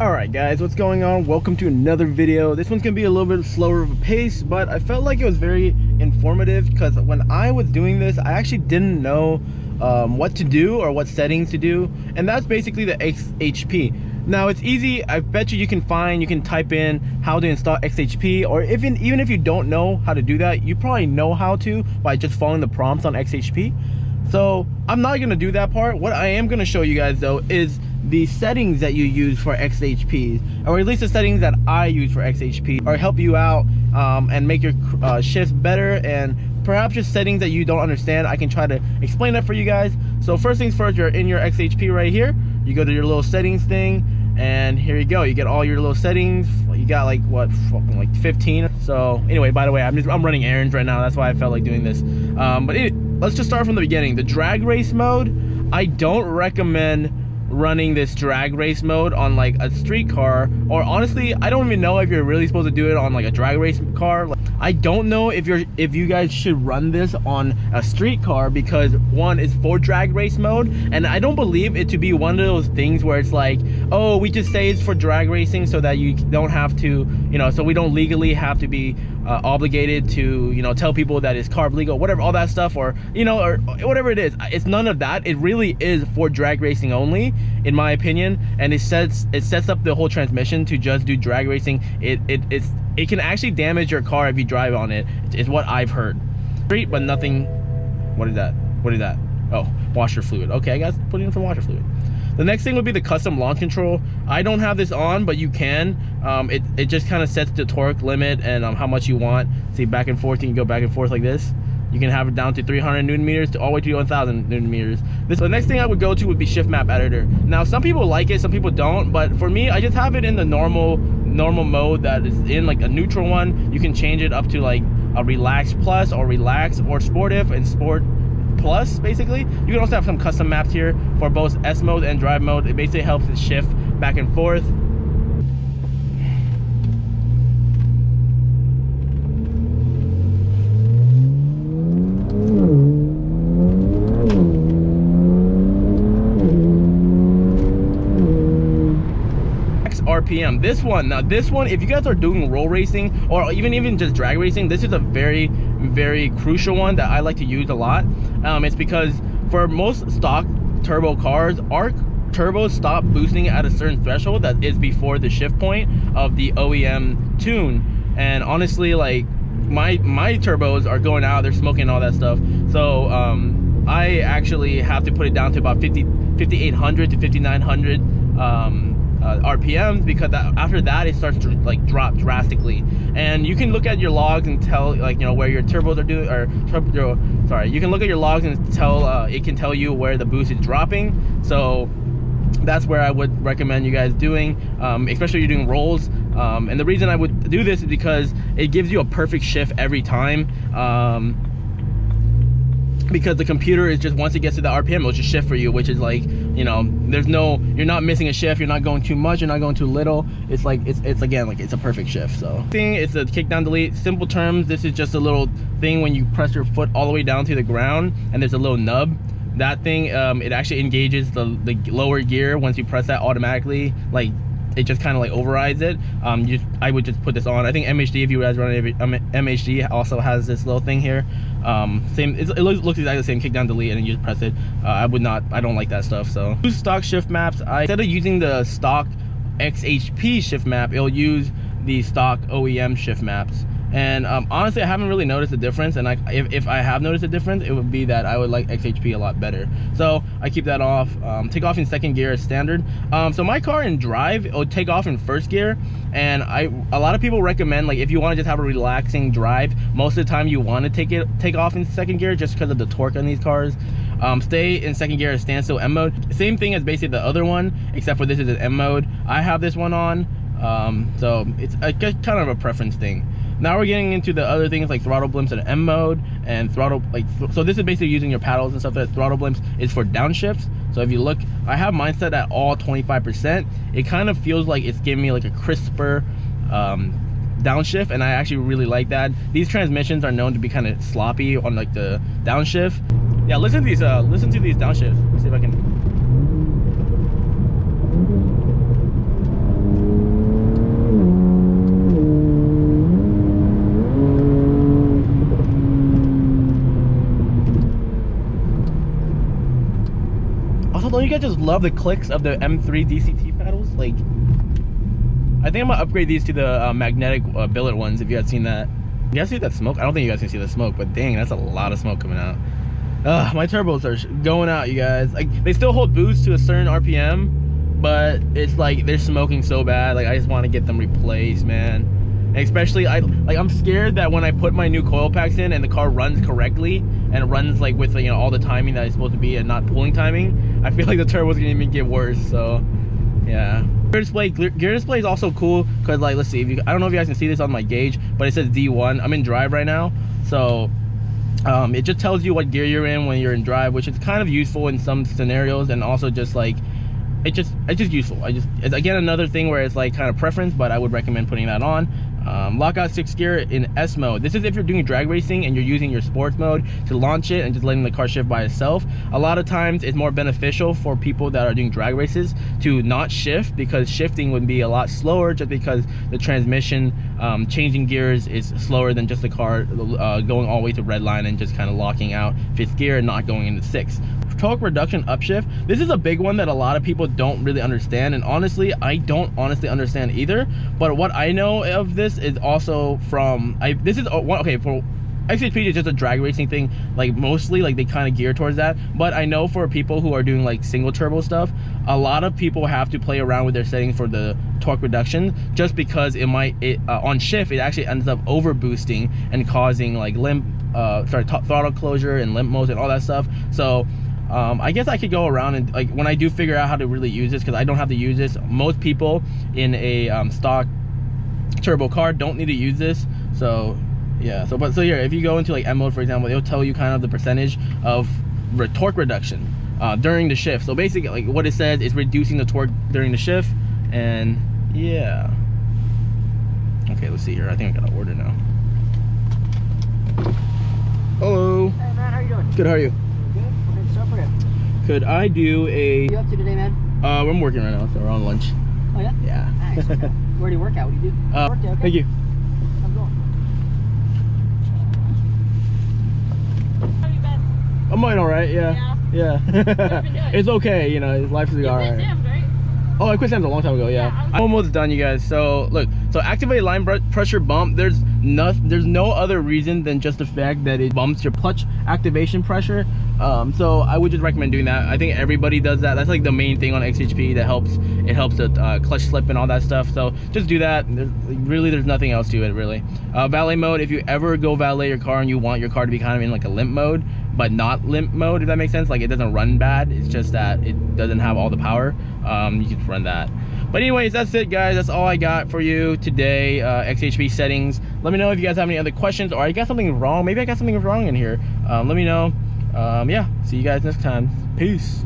Alright guys, what's going on? Welcome to another video. This one's gonna be a little bit slower of a pace, but I felt like it was very informative because when I was doing this, I actually didn't know what to do or what settings to do, and that's basically the XHP. Now it's easy. I bet you can type in how to install XHP, or even if you don't know how to do that, you probably know how to by just following the prompts on XHP. So I'm not gonna do that part. What I am gonna show you guys though is the settings that you use for XHP, or at least the settings that I use for XHP, or help you out and make your shifts better, and perhaps just settings that you don't understand. I can try to explain that for you guys. So first things first, you're in your XHP right here. You go to your little settings thing, and here you go. You get all your little settings. You got like what, like 15. So anyway, by the way, I'm running errands right now. That's why I felt like doing this. Let's just start from the beginning. The drag race mode, I don't recommend running this drag race mode on like a street car, or honestly I don't even know if you're really supposed to do it on like a drag race car. I don't know if you guys should run this on a street car, because one, is for drag race mode, and I don't believe it to be one of those things where it's like, oh, we just say it's for drag racing so that you don't have to, so we don't legally have to be obligated to, tell people that it's carb legal, whatever, all that stuff, or or whatever it is. It's none of that. It really is for drag racing only, in my opinion, and it sets up the whole transmission to just do drag racing. It can actually damage your car if you drive on it. It's what I've heard. Great, but nothing. What is that? What is that? Oh, washer fluid. Okay, I got to put in some washer fluid. The next thing would be the custom launch control. I don't have this on, but you can. It just kind of sets the torque limit and how much you want. See, back and forth, you can go back and forth like this. You can have it down to 300 newton meters to all the way to 1000 newton meters. The next thing I would go to would be shift map editor. Now some people like it, some people don't, but for me, I just have it in the normal mode that is in like a neutral one. You can change it up to like a relax plus, or relax, or sportive and sport plus. Basically, you can also have some custom maps here for both S mode and drive mode. It basically helps it shift back and forth. RPM. This one, if you guys are doing roll racing, or even just drag racing, this is a very crucial one that I like to use a lot. It's because for most stock turbo cars, our turbos stop boosting at a certain threshold that is before the shift point of the OEM tune. And honestly, like my turbos are going out, they're smoking all that stuff. So I actually have to put it down to about 5800 to 5900 RPMs, because after that it starts to like drop drastically. And you can look at your logs and tell, like, where your turbos are doing, or you can look at your logs and tell it can tell you where the boost is dropping. So that's where I would recommend you guys doing, especially if you're doing rolls. And the reason I would do this is because it gives you a perfect shift every time. Because the computer is just, once it gets to the RPM, it'll just shift for you, which is like, you're not missing a shift, you're not going too much, you're not going too little. It's like, it's again, like it's a perfect shift. So it's a kick down delete. Simple terms, this is just a little thing when you press your foot all the way down to the ground, and there's a little nub. That thing, it actually engages the lower gear. Once you press that automatically, like, it just kind of like overrides it. I would just put this on. I think MHD, if you guys run MHD, also has this little thing here. It looks exactly the same, kick down delete, and then you just press it. I don't like that stuff. So use stock shift maps. Instead of using the stock XHP shift map, it'll use the stock OEM shift maps. And honestly, I haven't really noticed a difference, and if I have noticed a difference, it would be that I would like XHP a lot better. So I keep that off. Take off in second gear as standard. So my car in drive, it'll take off in first gear, and a lot of people recommend, like, if you want to just have a relaxing drive, most of the time you want to take off in second gear just because of the torque on these cars. Stay in second gear as standstill M mode. Same thing as basically the other one, except for this is an M mode. I have this one on, so it's kind of a preference thing. Now we're getting into the other things like throttle blimps in M mode, and throttle, so this is basically using your paddles and stuff. That throttle blimps is for downshifts. So if you look, I have mine set at all 25%. It kind of feels like it's giving me like a crisper downshift, and I actually really like that. These transmissions are known to be kind of sloppy on like the downshift. Yeah, listen to these downshifts. Let's see if I can. Also, don't you guys just love the clicks of the M3 DCT paddles? Like, I think I'm gonna upgrade these to the magnetic billet ones. If you guys seen that, you guys see that smoke? I don't think you guys can see the smoke, but dang, that's a lot of smoke coming out. My turbos are going out, you guys. Like, they still hold boost to a certain RPM, but it's like they're smoking so bad. Like, I just want to get them replaced, man. And especially, I'm scared that when I put my new coil packs in and the car runs correctly and it runs like with, you know, all the timing that it's supposed to be and not pulling timing, I feel like the turbo's gonna even get worse. So yeah. Gear display is also cool because, like, let's see, if you, I don't know if you guys can see this on my gauge, but it says D1. I'm in drive right now, so it just tells you what gear you're in when you're in drive, which is kind of useful in some scenarios, and also just like it's just useful. It's again another thing where it's like kind of preference, but I would recommend putting that on. Lockout 6 gear in S mode. This is if you're doing drag racing and you're using your sports mode to launch it and just letting the car shift by itself. A lot of times it's more beneficial for people that are doing drag races to not shift, because shifting would be a lot slower, just because the transmission changing gears is slower than just the car going all the way to red line and just kind of locking out 5th gear and not going into 6th. Torque reduction upshift, this is a big one that a lot of people don't really understand, and honestly I don't understand either. But what I know of this is also from this is okay, for XHP is just a drag racing thing, like mostly like they kind of gear towards that. But I know for people who are doing like single turbo stuff, a lot of people have to play around with their settings for the torque reduction, just because it might on shift it actually ends up over boosting and causing like throttle closure and limp modes and all that stuff. So I guess I could go around and, like, when I do figure out how to really use this, because I don't have to use this. Most people in a stock turbo car don't need to use this. So yeah, so here, if you go into like M mode, for example, it'll tell you kind of the percentage of torque reduction during the shift. So basically, like, what it says is reducing the torque during the shift. And yeah, okay, let's see here. I think I got an order now. Hello. Hey man, how you doing? Good, how are you? Could I do a... What are you up to today, man? I'm working right now, so we're on lunch. Oh yeah? Yeah. Nice. Okay. Where do you work out? What do you do? Work day, okay? Thank you. How's it going? How have you been? I'm doing alright, yeah. Yeah. What have you been doing? It's okay, you know, life is alright. Sam's, right? Oh, I quit Sam's a long time ago, yeah. I'm almost done, you guys. So look, so activate line pressure bump, there's no other reason than just the fact that it bumps your clutch activation pressure. So I would just recommend doing that. I think everybody does that. That's like the main thing on XHP that helps. It helps the clutch slip and all that stuff. So just do that. There's nothing else to it, really. Valet mode, if you ever go valet your car and you want your car to be kind of in like a limp mode, but not limp mode, if that makes sense, like it doesn't run bad, it's just that it doesn't have all the power, you can run that. But anyways, that's it, guys. That's all I got for you today. XHP settings. Let me know if you guys have any other questions, or I got something wrong. Maybe I got something wrong in here. Let me know. Yeah, see you guys next time. Peace.